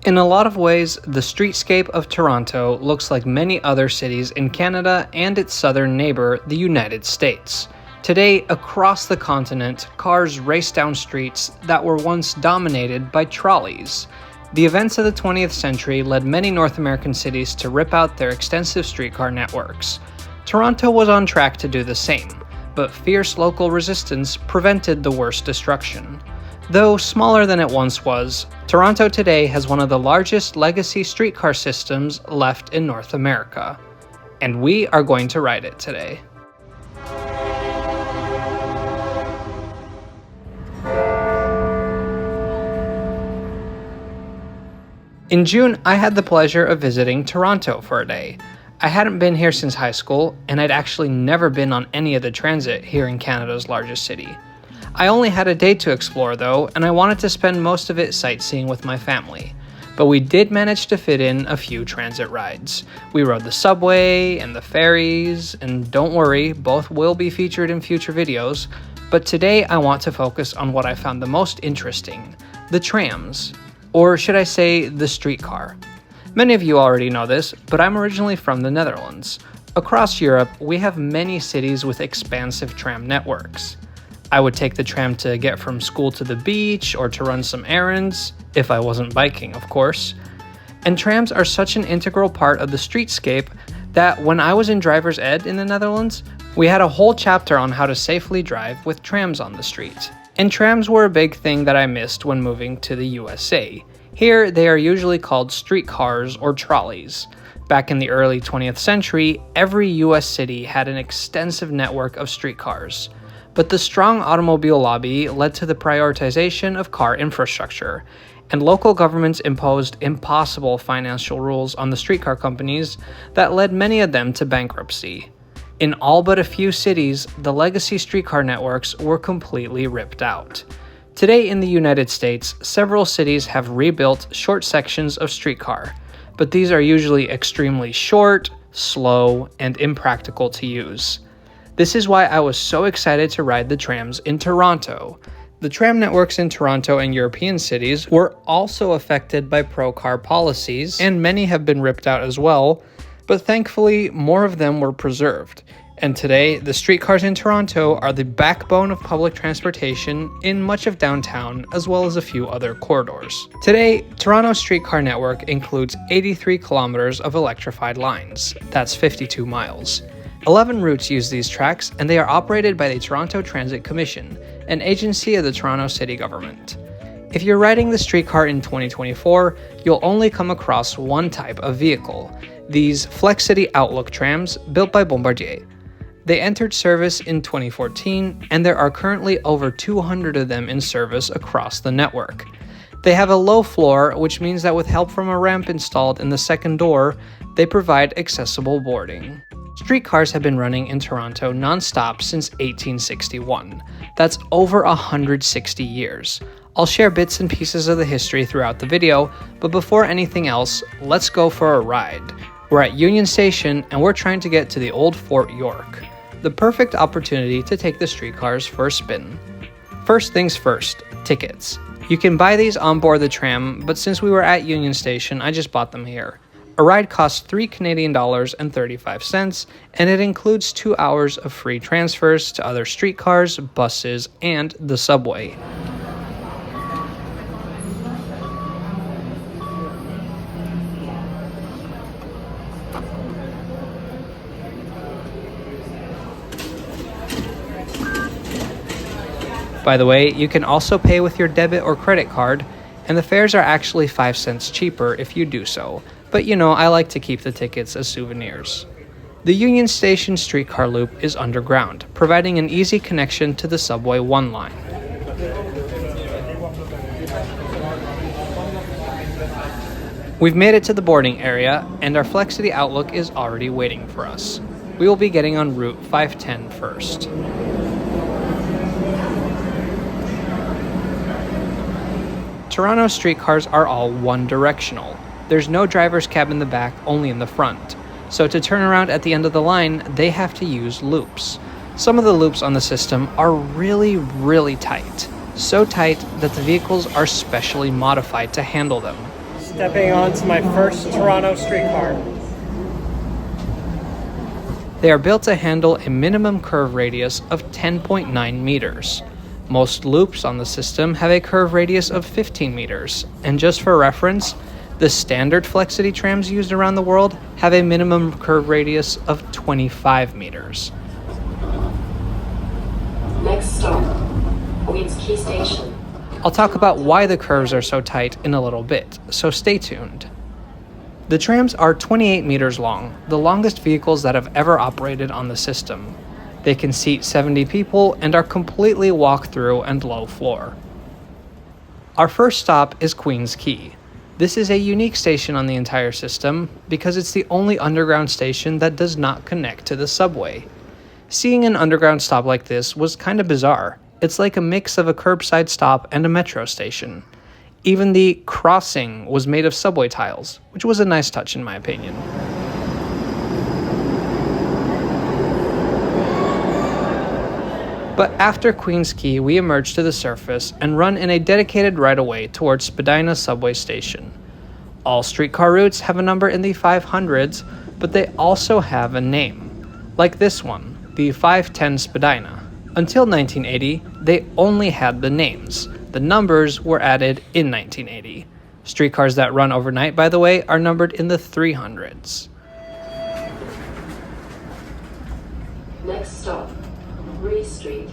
In a lot of ways, the streetscape of Toronto looks like many other cities in Canada and its southern neighbor, the United States. Today, across the continent, cars race down streets that were once dominated by trolleys. The events of the 20th century led many North American cities to rip out their extensive streetcar networks. Toronto was on track to do the same, but fierce local resistance prevented the worst destruction. Though smaller than it once was, Toronto today has one of the largest legacy streetcar systems left in North America. And we are going to ride it today. In June, I had the pleasure of visiting Toronto for a day. I hadn't been here since high school, and I'd actually never been on any of the transit here in Canada's largest city. I only had a day to explore though, and I wanted to spend most of it sightseeing with my family. But we did manage to fit in a few transit rides. We rode the subway and the ferries, and don't worry, both will be featured in future videos. But today I want to focus on what I found the most interesting, the trams. Or should I say, the streetcar. Many of you already know this, but I'm originally from the Netherlands. Across Europe, we have many cities with expansive tram networks. I would take the tram to get from school to the beach or to run some errands, if I wasn't biking, of course. And trams are such an integral part of the streetscape that when I was in driver's ed in the Netherlands, we had a whole chapter on how to safely drive with trams on the street. And trams were a big thing that I missed when moving to the USA. Here, they are usually called streetcars or trolleys. Back in the early 20th century, every US city had an extensive network of streetcars. But the strong automobile lobby led to the prioritization of car infrastructure, and local governments imposed impossible financial rules on the streetcar companies that led many of them to bankruptcy. In all but a few cities, the legacy streetcar networks were completely ripped out. Today in the United States, several cities have rebuilt short sections of streetcar, but these are usually extremely short, slow, and impractical to use. This is why I was so excited to ride the trams in Toronto. The tram networks in Toronto and European cities were also affected by pro-car policies, and many have been ripped out as well, but thankfully more of them were preserved. And today, the streetcars in Toronto are the backbone of public transportation in much of downtown, as well as a few other corridors. Today, Toronto's streetcar network includes 83 kilometers of electrified lines. That's 52 miles. 11 routes use these tracks, and they are operated by the Toronto Transit Commission, an agency of the Toronto City Government. If you're riding the streetcar in 2024, you'll only come across one type of vehicle, these Flexity Outlook trams built by Bombardier. They entered service in 2014, and there are currently over 200 of them in service across the network. They have a low floor, which means that with help from a ramp installed in the second door, they provide accessible boarding. Streetcars have been running in Toronto non-stop since 1861. That's over 160 years. I'll share bits and pieces of the history throughout the video, but before anything else, let's go for a ride. We're at Union Station and we're trying to get to the old Fort York. The perfect opportunity to take the streetcars for a spin. First things first, tickets. You can buy these on board the tram, but since we were at Union Station, I just bought them here. A ride costs $3 Canadian and 35 cents, and it includes 2 hours of free transfers to other streetcars, buses, and the subway. By the way, you can also pay with your debit or credit card, and the fares are actually 5 cents cheaper if you do so. But you know, I like to keep the tickets as souvenirs. The Union Station streetcar loop is underground, providing an easy connection to the Subway 1 line. We've made it to the boarding area, and our Flexity Outlook is already waiting for us. We will be getting on Route 510 first. Toronto streetcars are all one-directional. There's no driver's cab in the back, only in the front. So to turn around at the end of the line, they have to use loops. Some of the loops on the system are really tight. So tight that the vehicles are specially modified to handle them. Stepping onto my first Toronto streetcar. They are built to handle a minimum curve radius of 10.9 meters. Most loops on the system have a curve radius of 15 meters, and just for reference, the standard Flexity trams used around the world have a minimum curve radius of 25 meters. Next stop, Queens Quay Station. I'll talk about why the curves are so tight in a little bit, so stay tuned. The trams are 28 meters long, the longest vehicles that have ever operated on the system. They can seat 70 people and are completely walk-through and low floor. Our first stop is Queens Quay. This is a unique station on the entire system because it's the only underground station that does not connect to the subway. Seeing an underground stop like this was kind of bizarre. It's like a mix of a curbside stop and a metro station. Even the crossing was made of subway tiles, which was a nice touch in my opinion. But after Queens Quay, we emerge to the surface and run in a dedicated right-of-way towards Spadina subway station. All streetcar routes have a number in the 500s, but they also have a name. Like this one, the 510 Spadina. Until 1980, they only had the names. The numbers were added in 1980. Streetcars that run overnight, by the way, are numbered in the 300s. Next stop, Bree Street.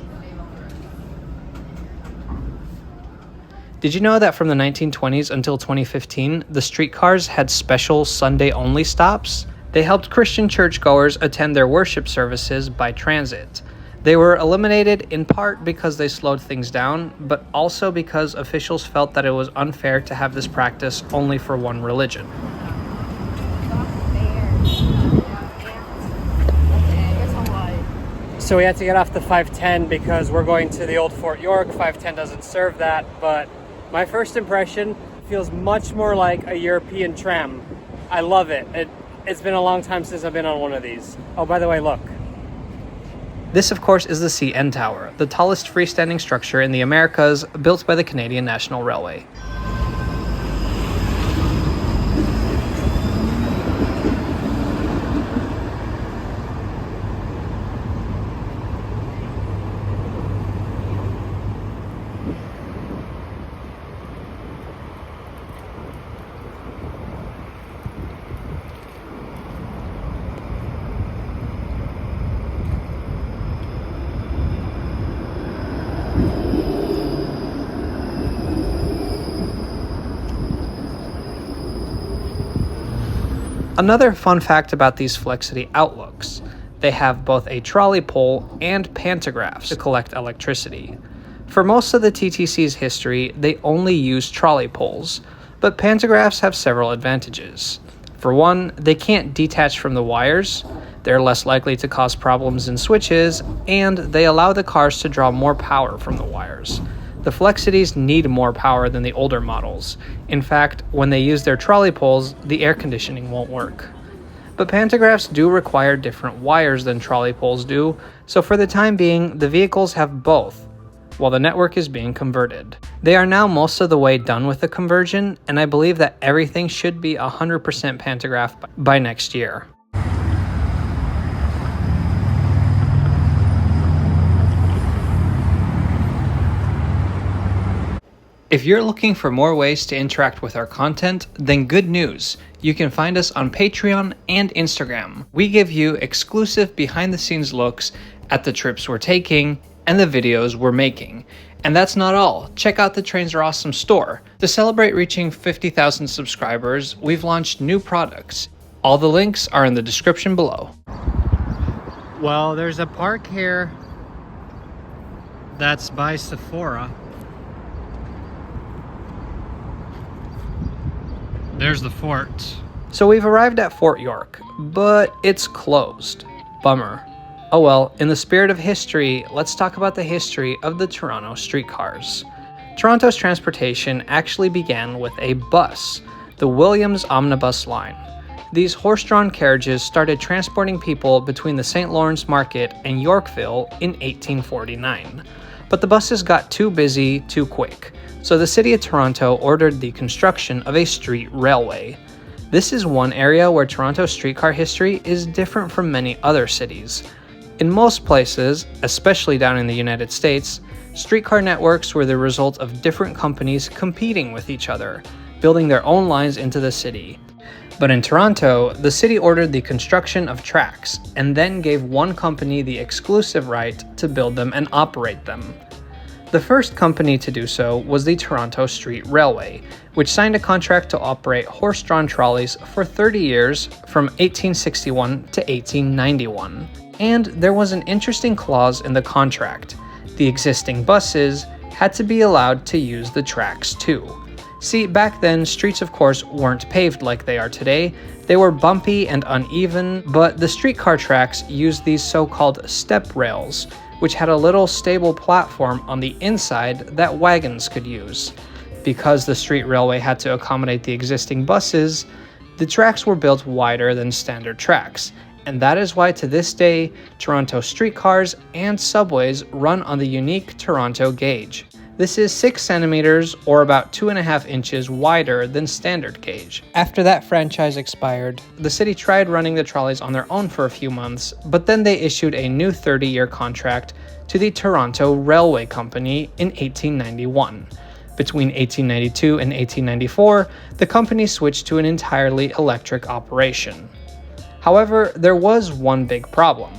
Did you know that from the 1920s until 2015, the streetcars had special Sunday-only stops? They helped Christian churchgoers attend their worship services by transit. They were eliminated in part because they slowed things down, but also because officials felt that it was unfair to have this practice only for one religion. So we had to get off the 510 because we're going to the old Fort York. 510 doesn't serve that, but my first impression feels much more like a European tram. I love it. It's been a long time since I've been on one of these. Oh, by the way, look. This, of course, is the CN Tower, the tallest freestanding structure in the Americas, built by the Canadian National Railway. Another fun fact about these Flexity outlooks, they have both a trolley pole and pantographs to collect electricity. For most of the TTC's history, they only used trolley poles, but pantographs have several advantages. For one, they can't detach from the wires, they're less likely to cause problems in switches, and they allow the cars to draw more power from the wires. The Flexities need more power than the older models. In fact, when they use their trolley poles, the air conditioning won't work. But pantographs do require different wires than trolley poles do, so for the time being, the vehicles have both, while the network is being converted. They are now most of the way done with the conversion, and I believe that everything should be 100% pantograph by next year. If you're looking for more ways to interact with our content, then good news. You can find us on Patreon and Instagram. We give you exclusive behind-the-scenes looks at the trips we're taking and the videos we're making. And that's not all. Check out the Trains Are Awesome store. To celebrate reaching 50,000 subscribers, we've launched new products. All the links are in the description below. Well, there's a park here that's by Sephora. There's the fort. So we've arrived at Fort York, but it's closed. Bummer. Oh well, in the spirit of history, let's talk about the history of the Toronto streetcars. Toronto's transportation actually began with a bus, the Williams Omnibus Line. These horse-drawn carriages started transporting people between the St. Lawrence Market and Yorkville in 1849. But the buses got too busy too quick. So the city of Toronto ordered the construction of a street railway. This is one area where Toronto's streetcar history is different from many other cities. In most places, especially down in the United States, streetcar networks were the result of different companies competing with each other, building their own lines into the city. But in Toronto, the city ordered the construction of tracks and then gave one company the exclusive right to build them and operate them. The first company to do so was the Toronto Street Railway, which signed a contract to operate horse-drawn trolleys for 30 years from 1861 to 1891. And there was an interesting clause in the contract. The existing buses had to be allowed to use the tracks too. See, back then, streets of course weren't paved like they are today. They were bumpy and uneven, but the streetcar tracks used these so-called step rails, which had a little stable platform on the inside that wagons could use. Because the street railway had to accommodate the existing buses, the tracks were built wider than standard tracks, and that is why to this day, Toronto streetcars and subways run on the unique Toronto gauge. This is 6 centimeters or about 2.5 inches wider than standard gauge. After that franchise expired, the city tried running the trolleys on their own for a few months, but then they issued a new 30-year contract to the Toronto Railway Company in 1891. Between 1892 and 1894, the company switched to an entirely electric operation. However, there was one big problem.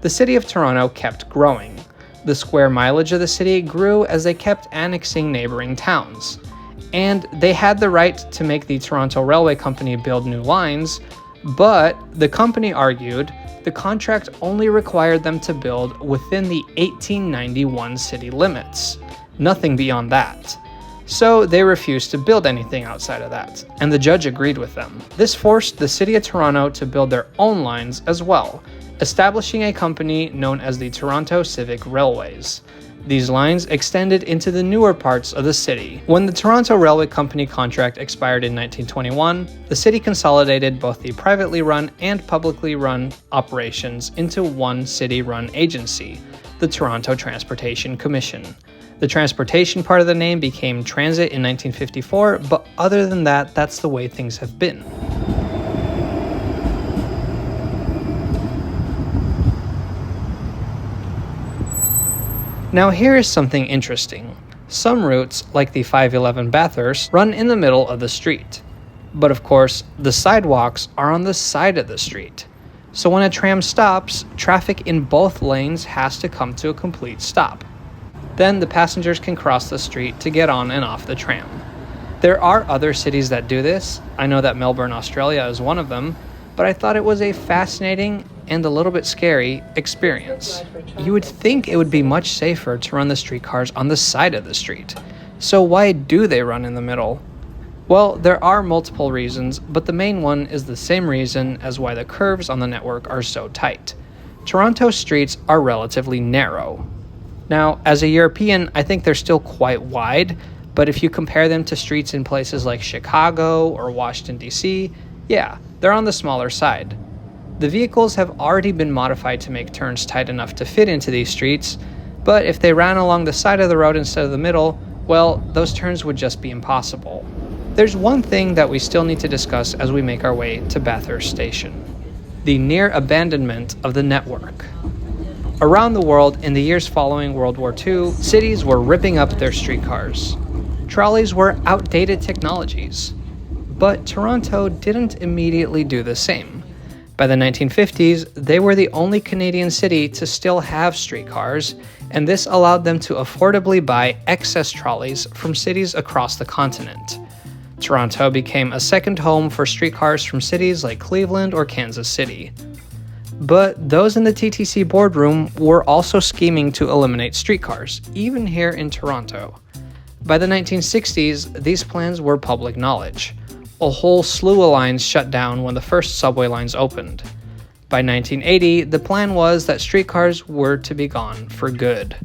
The city of Toronto kept growing. The square mileage of the city grew as they kept annexing neighboring towns. And they had the right to make the Toronto Railway Company build new lines, but the company argued the contract only required them to build within the 1891 city limits, nothing beyond that. So they refused to build anything outside of that, and the judge agreed with them. This forced the city of Toronto to build their own lines as well, establishing a company known as the Toronto Civic Railways. These lines extended into the newer parts of the city. When the Toronto Railway Company contract expired in 1921, the city consolidated both the privately run and publicly run operations into one city-run agency, the Toronto Transportation Commission. The transportation part of the name became Transit in 1954, but other than that, that's the way things have been. Now here is something interesting. Some routes, like the 511 Bathurst, run in the middle of the street. But of course, the sidewalks are on the side of the street. So when a tram stops, traffic in both lanes has to come to a complete stop. Then the passengers can cross the street to get on and off the tram. There are other cities that do this. I know that Melbourne, Australia is one of them, but I thought it was a fascinating and a little bit scary experience. You would think it would be much safer to run the streetcars on the side of the street. So why do they run in the middle? Well, there are multiple reasons, but the main one is the same reason as why the curves on the network are so tight. Toronto streets are relatively narrow. Now, as a European, I think they're still quite wide, but if you compare them to streets in places like Chicago or Washington, D.C., yeah, they're on the smaller side. The vehicles have already been modified to make turns tight enough to fit into these streets, but if they ran along the side of the road instead of the middle, well, those turns would just be impossible. There's one thing that we still need to discuss as we make our way to Bathurst Station: the near abandonment of the network. Around the world, in the years following World War II, cities were ripping up their streetcars. Trolleys were outdated technologies. But Toronto didn't immediately do the same. By the 1950s, they were the only Canadian city to still have streetcars, and this allowed them to affordably buy excess trolleys from cities across the continent. Toronto became a second home for streetcars from cities like Cleveland or Kansas City. But those in the TTC boardroom were also scheming to eliminate streetcars, even here in Toronto. By the 1960s, these plans were public knowledge. A whole slew of lines shut down when the first subway lines opened. By 1980, the plan was that streetcars were to be gone for good.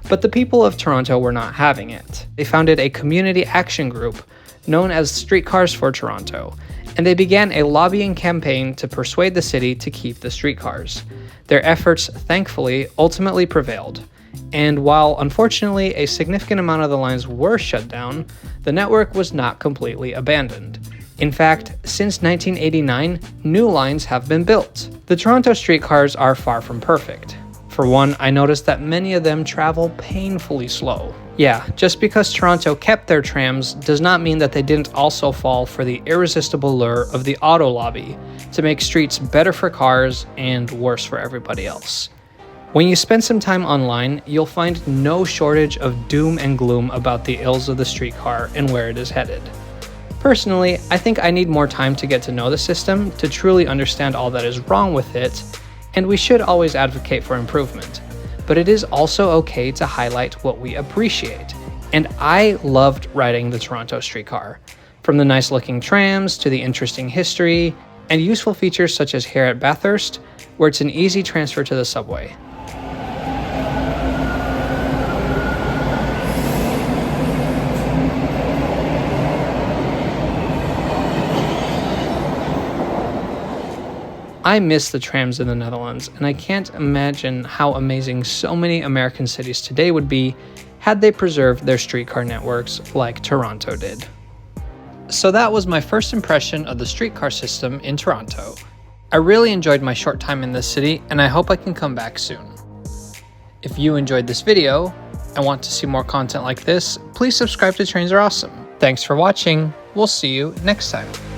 But the people of Toronto were not having it. They founded a community action group known as Streetcars for Toronto, and they began a lobbying campaign to persuade the city to keep the streetcars. Their efforts, thankfully, ultimately prevailed. And while unfortunately a significant amount of the lines were shut down, the network was not completely abandoned. In fact, since 1989, new lines have been built. The Toronto streetcars are far from perfect. For one, I noticed that many of them travel painfully slow. Yeah, just because Toronto kept their trams does not mean that they didn't also fall for the irresistible lure of the auto lobby to make streets better for cars and worse for everybody else. When you spend some time online, you'll find no shortage of doom and gloom about the ills of the streetcar and where it is headed. Personally, I think I need more time to get to know the system to truly understand all that is wrong with it, and we should always advocate for improvement. But it is also okay to highlight what we appreciate, and I loved riding the Toronto streetcar. From the nice looking trams to the interesting history, and useful features such as here at Bathurst, where it's an easy transfer to the subway. I miss the trams in the Netherlands, and I can't imagine how amazing so many American cities today would be had they preserved their streetcar networks like Toronto did. So that was my first impression of the streetcar system in Toronto. I really enjoyed my short time in this city, and I hope I can come back soon. If you enjoyed this video and want to see more content like this, please subscribe to Trains Are Awesome. Thanks for watching. We'll see you next time.